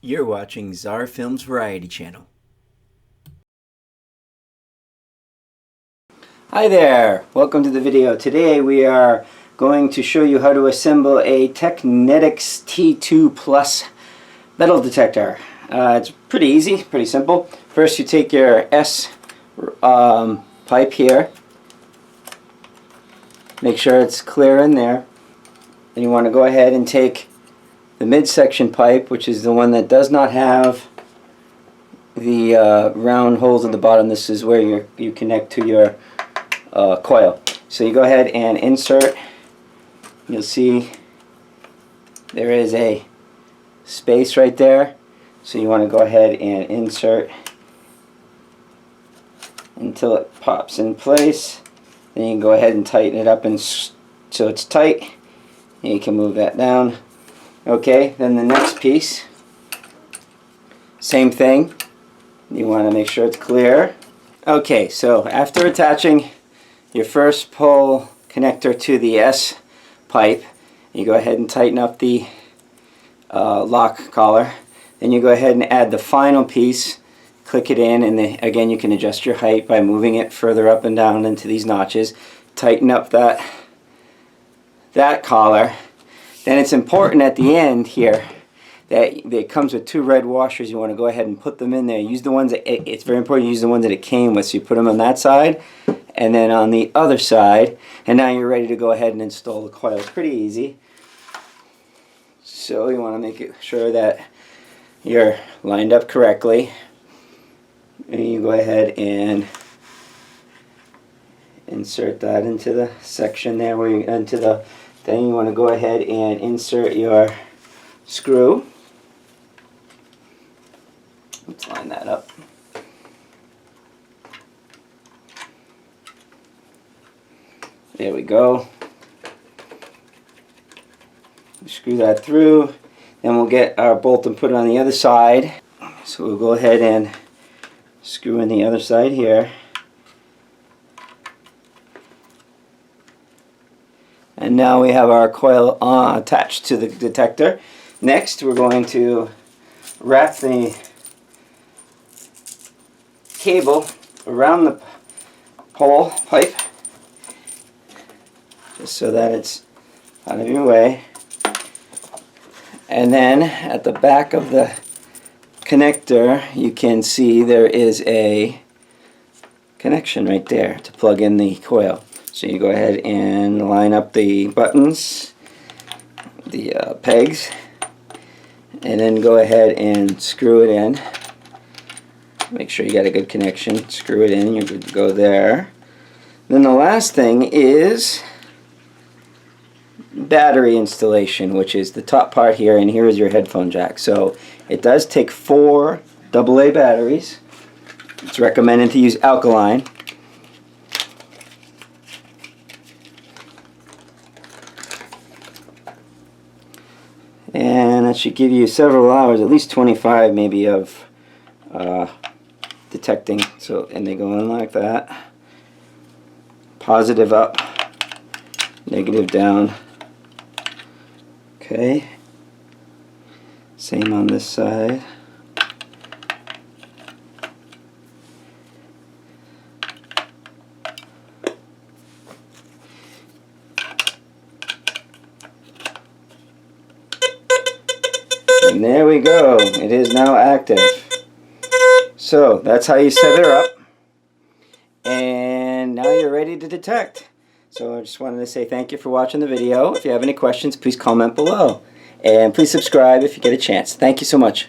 You're watching Czar Films Variety Channel. Hi there! Welcome to the video. Today we are going to show you how to assemble a Teknetics T2 Plus metal detector. It's pretty easy, pretty simple. First you take your S pipe here. Make sure it's clear in there. Then you want to go ahead and take the midsection pipe, which is the one that does not have the round holes at the bottom. This is where you connect to your coil. So you go ahead and insert. You'll see there is a space right there. So you want to go ahead and insert until it pops in place. Then you can go ahead and tighten it up so it's tight. And you can move that down. Okay, then the next piece, same thing. You want to make sure it's clear. Okay, so after attaching your first pole connector to the S pipe, you go ahead and tighten up the lock collar. Then you go ahead and add the final piece, click it in, and then again you can adjust your height by moving it further up and down into these notches. Tighten up that collar. Then it's important at the end here that it comes with two red washers. You want to go ahead and put them in there. Use the ones that it's very important to use the ones that it came with. So you put them on that side and then on the other side, and now you're ready to go ahead and install the coil. It's pretty easy. So you want to make sure that you're lined up correctly, and you go ahead and insert that into the section there where you into the. Then you want to go ahead and insert your screw. Let's line that up. There we go. Screw that through. Then we'll get our bolt and put it on the other side. So we'll go ahead and screw in the other side here. And now we have our coil attached to the detector. Next, we're going to wrap the cable around the pole pipe, just so that it's out of your way. And then at the back of the connector, you can see there is a connection right there to plug in the coil. So you go ahead and line up the buttons, the pegs, and then go ahead and screw it in. Make sure you got a good connection. Screw it in, you're good to go there. Then the last thing is battery installation, which is the top part here, and here is your headphone jack. So it does take 4 AA batteries. It's recommended to use alkaline. And that should give you several hours, at least 25 maybe, of detecting. So, and they go in like that. Positive up, negative down. Okay. Same on this side. And there we go. It is now active. So that's how you set her up. And now you're ready to detect. So I just wanted to say thank you for watching the video. If you have any questions, please comment below. And please subscribe if you get a chance. Thank you so much.